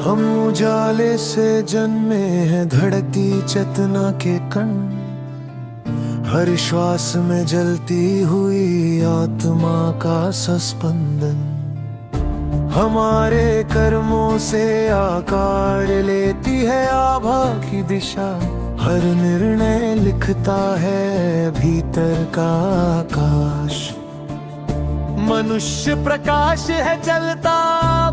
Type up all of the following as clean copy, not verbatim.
हम उजाले से जन्मे हैं, धड़कती चेतना के कण। हर श्वास में जलती हुई आत्मा का स्पंदन। हमारे कर्मों से आकार लेती है आभा की दिशा। हर निर्णय लिखता है भीतर का आकाश। मनुष्य प्रकाश है चलता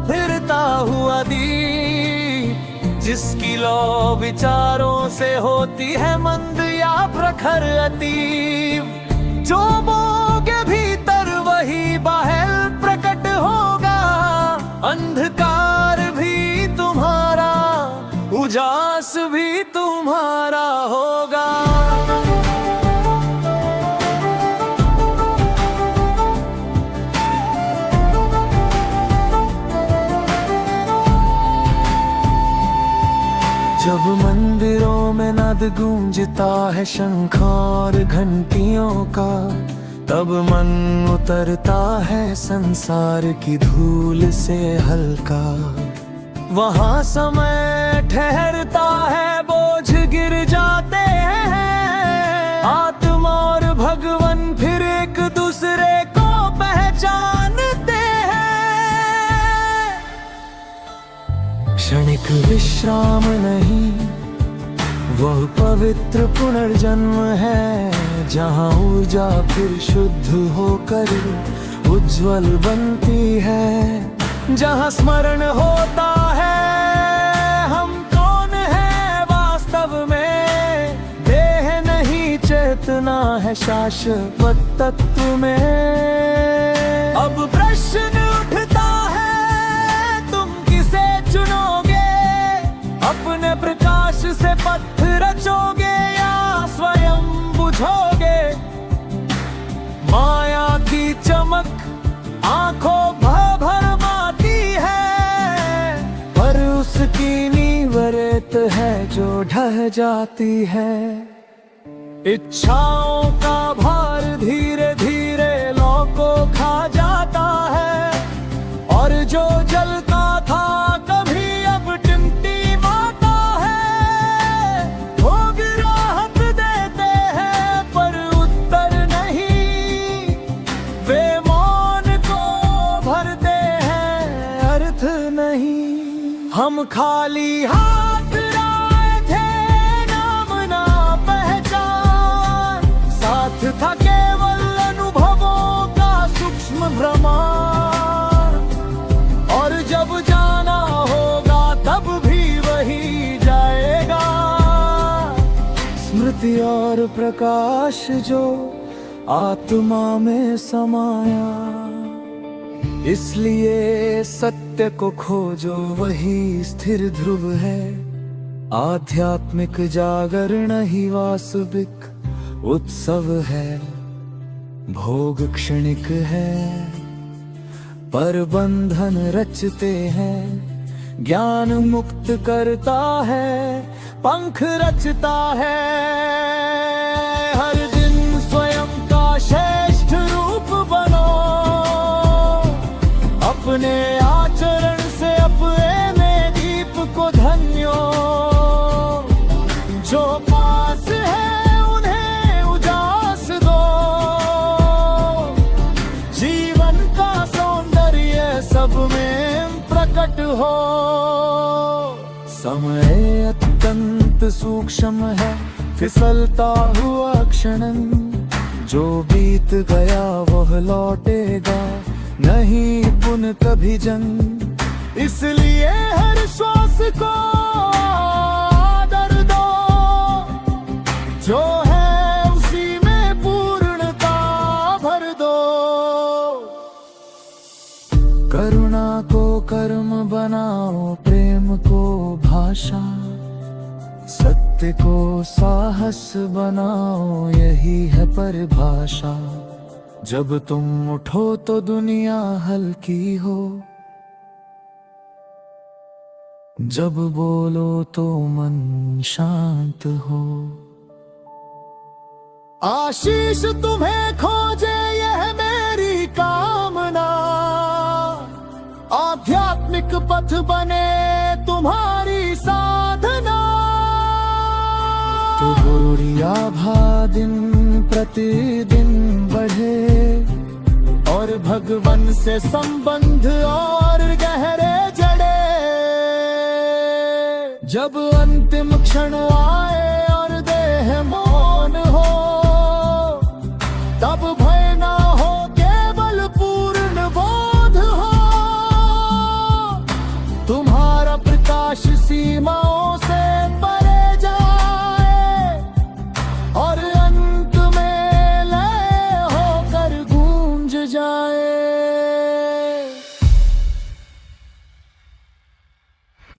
फिरता हुआ दीप, जिसकी लौ विचारों से होती है मंद या प्रखर अतीब। जो बोगे भीतर वही बाहर प्रकट होगा। अंधकार भी तुम्हारा, उजास भी तुम्हारा होगा। जब मंदिरों में नाद गूंजता है शंख और घंटियों का, तब मन उतरता है संसार की धूल से हल्का। वहाँ समय ठहरता है, बोझ गिर जाते हैं। आत्मा और भगवान फिर एक दूसरे को पहचानते हैं। क्षणिक विश्राम नहीं, वह पवित्र पुनर्जन्म है, जहाँ ऊर्जा फिर शुद्ध होकर उज्जवल बनती है। जहाँ स्मरण होता है हम कौन है वास्तव में, देह नहीं चेतना है शाश्वत तत्व में। अब प्रश्न उठता है, तुम किसे चुनोगे? अपने प्रकाश से पथ रचोगे या स्वयं बुझोगे? माया की चमक आंखों भरमाती है, पर उसकी नींव रेत है जो ढह जाती है। इच्छाओं का भार धीरे धीरे लौ को खा जाता है, और जो जलता था कभी अब टिमटिमाता है। भोग राहत देते हैं पर उत्तर नहीं, वे मौन को भरते हैं अर्थ नहीं। हम खाली हाथ आए थे, नाम ना पहचान, साथ था केवल अनुभवों का सूक्ष्म भ्रमण। और जब जाना होगा तब भी वही जाएगा। स्मृति और प्रकाश जो आत्मा में समाया, इसलिए सत्य को खोजो, वही स्थिर ध्रुव है। आध्यात्मिक जागरण ही वास्तविक उत्सव है। भोग क्षणिक है पर बंधन रचते हैं। ज्ञान मुक्त करता है, पंख रचता है। हर दिन स्वयं का श्रेष्ठ रूप बनो, अपने आचरण से अपने दीप को धन्यो। जो पास है उन्हें उजास दो, जीवन का सौंदर्य सब में प्रकट हो। समय अत्यंत सूक्ष्म है, फिसलता हुआ क्षण। जो बीत गया वह लौटेगा नहीं पुन कभी जन्म। इसलिए हर श्वास को आदर दो, जो है उसी में पूर्णता भर दो। करुणा को कर्म बनाओ, प्रेम को भाषा, सत्य को साहस बनाओ, यही है परिभाषा। जब तुम उठो तो दुनिया हल्की हो, जब बोलो तो मन शांत हो। आशीष तुम्हें खोजे यह मेरी कामना, आध्यात्मिक धार्मिक पथ बने तुम्हारी साधना। तो गुरुरी आभा दिन प्रतिदिन बढ़े और भगवान से संबंध और गहरे जड़े। जब अंतिम क्षण आए और देह मौन हो, तब